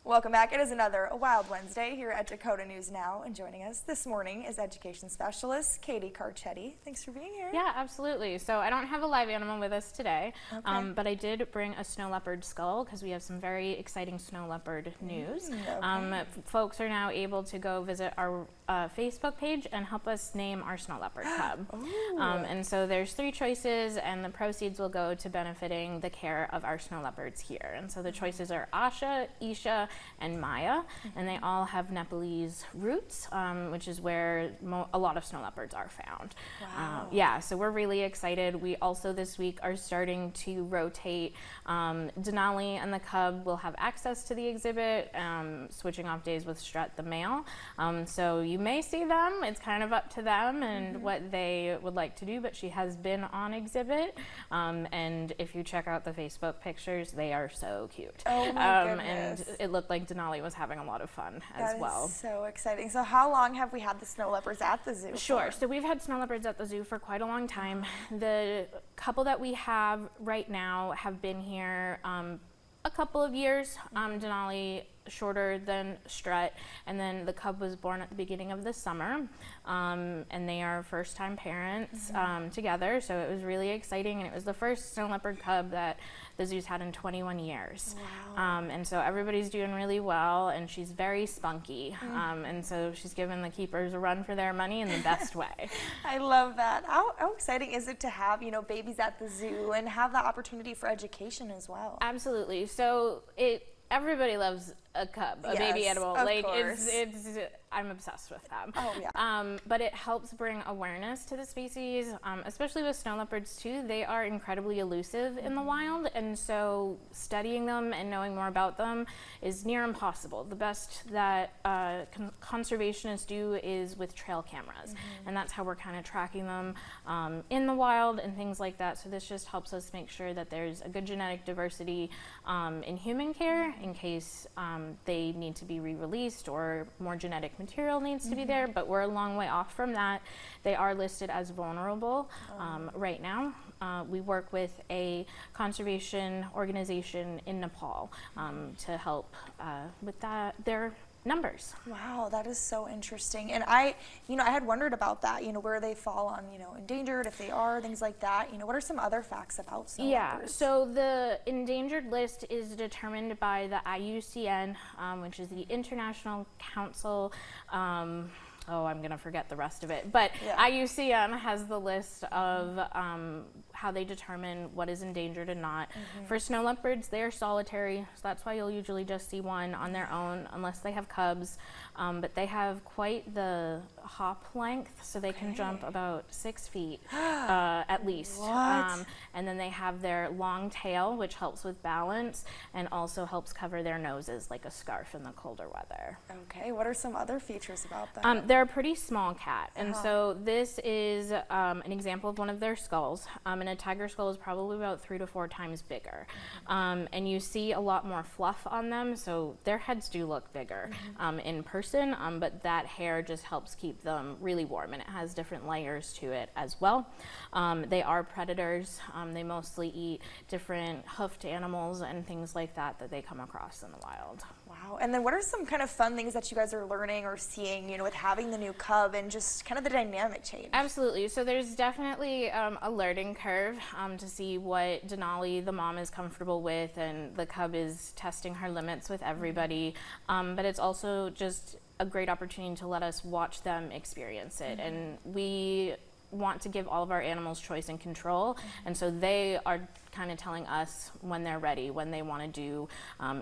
Welcome back. It is a Wild Wednesday here at Dakota News Now, and joining us this morning is Education Specialist Katie Carcetti. Thanks for being here. Yeah, absolutely. So I don't have a live animal with us today, but I did bring a snow leopard skull because we have some very exciting snow leopard news. Folks are now able to go visit our Facebook page and help us name our snow leopard cub. And so there's 3 choices, and the proceeds will go to benefiting the care of our snow leopards here. And so the choices are Asha, Isha, and Maya, and they all have Nepalese roots, which is where a lot of snow leopards are found. Wow. Yeah, so we're really excited. We also this week are starting to rotate. Denali and the cub will have access to the exhibit, switching off days with Strut the male. So you may see them. It's kind of up to them and what they would like to do, but she has been on exhibit. And if you check out the Facebook pictures, they are so cute. Oh my goodness. And it looked like Denali was having a lot of fun as well. That is so exciting. So how long have we had the snow leopards at the zoo Sure. for? So we've had snow leopards at the zoo for quite a long time. The couple that we have right now have been here a couple of years. Denali shorter than Strut, and then the cub was born at the beginning of the summer, and they are first-time parents together, so it was really exciting, and it was the first snow leopard cub that the zoo's had in 21 years. Wow. And so everybody's doing really well, and she's very spunky, and so she's given the keepers a run for their money in the best way. I love that. How exciting is it to have, babies at the zoo and have the opportunity for education as well? Absolutely. So everybody loves a cub, a baby animal. Of Like course. it's I'm obsessed with them. Oh yeah. But it helps bring awareness to the species, especially with snow leopards too. They are incredibly elusive in the wild, and so studying them and knowing more about them is near impossible. The best that conservationists do is with trail cameras, and that's how we're kind of tracking them in the wild and things like that. So this just helps us make sure that there's a good genetic diversity in human care in case they need to be re-released or more genetic material needs to be there, but we're a long way off from that. They are listed as vulnerable right now. We work with a conservation organization in Nepal to help with their numbers. Wow, that is so interesting. And I had wondered about that, where they fall on, endangered, if they are, things like that. What are some other facts about snow leopards? So the endangered list is determined by the IUCN, which is the International Council. I'm going to forget the rest of it. But IUCN has the list of how they determine what is endangered and not. For snow leopards, they are solitary, so that's why you'll usually just see one on their own unless they have cubs. But they have quite the hop length, so they can jump about 6 feet at least. And then they have their long tail, which helps with balance and also helps cover their noses like a scarf in the colder weather. Okay, what are some other features about them? They're a pretty small cat, and so this is an example of one of their skulls. And a tiger skull is probably about 3 to 4 times bigger. And you see a lot more fluff on them, so their heads do look bigger in person, but that hair just helps keep them really warm, and it has different layers to it as well. They are predators. They mostly eat different hoofed animals and things like that they come across in the wild. Wow. And then what are some kind of fun things that you guys are learning or seeing, with having the new cub and just kind of the dynamic change? Absolutely. So there's definitely a learning curve to see what Denali, the mom, is comfortable with, and the cub is testing her limits with everybody. But it's also just a great opportunity to let us watch them experience it. And we want to give all of our animals choice and control, and so they are kind of telling us when they're ready, when they want to do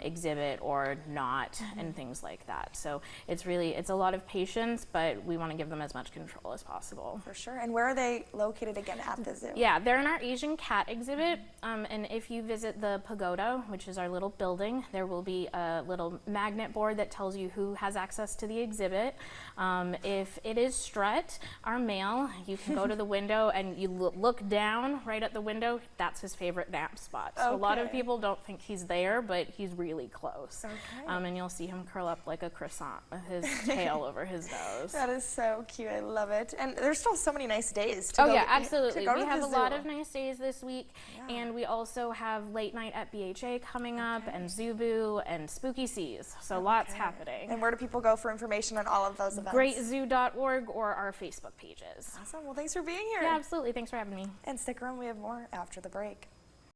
exhibit or not, and things like that. So it's a lot of patience, but we want to give them as much control as possible. For sure. And where are they located again at the zoo? Yeah, they're in our Asian cat exhibit, and if you visit the pagoda, which is our little building, there will be a little magnet board that tells you who has access to the exhibit. If it is Strut, our male, you can go to the window and you look down right at the window. That's his favorite favorite nap spot. So a lot of Okay. people don't think he's there, but he's really close. Okay. And you'll see him curl up like a croissant with his tail over his nose. That is so cute. I love it. And there's still so many nice days to Oh go yeah, to absolutely. go We to have the a lot zoo. of nice days this week, Yeah. and we also have late night at BHA coming up, and Zubu, and Spooky Seas. So lots Okay. happening. And where do people go for information on all of those events? Greatzoo.org or our Facebook pages. Awesome. Well, thanks for being here. Yeah, absolutely. Thanks for having me. And stick around. We have more after the break.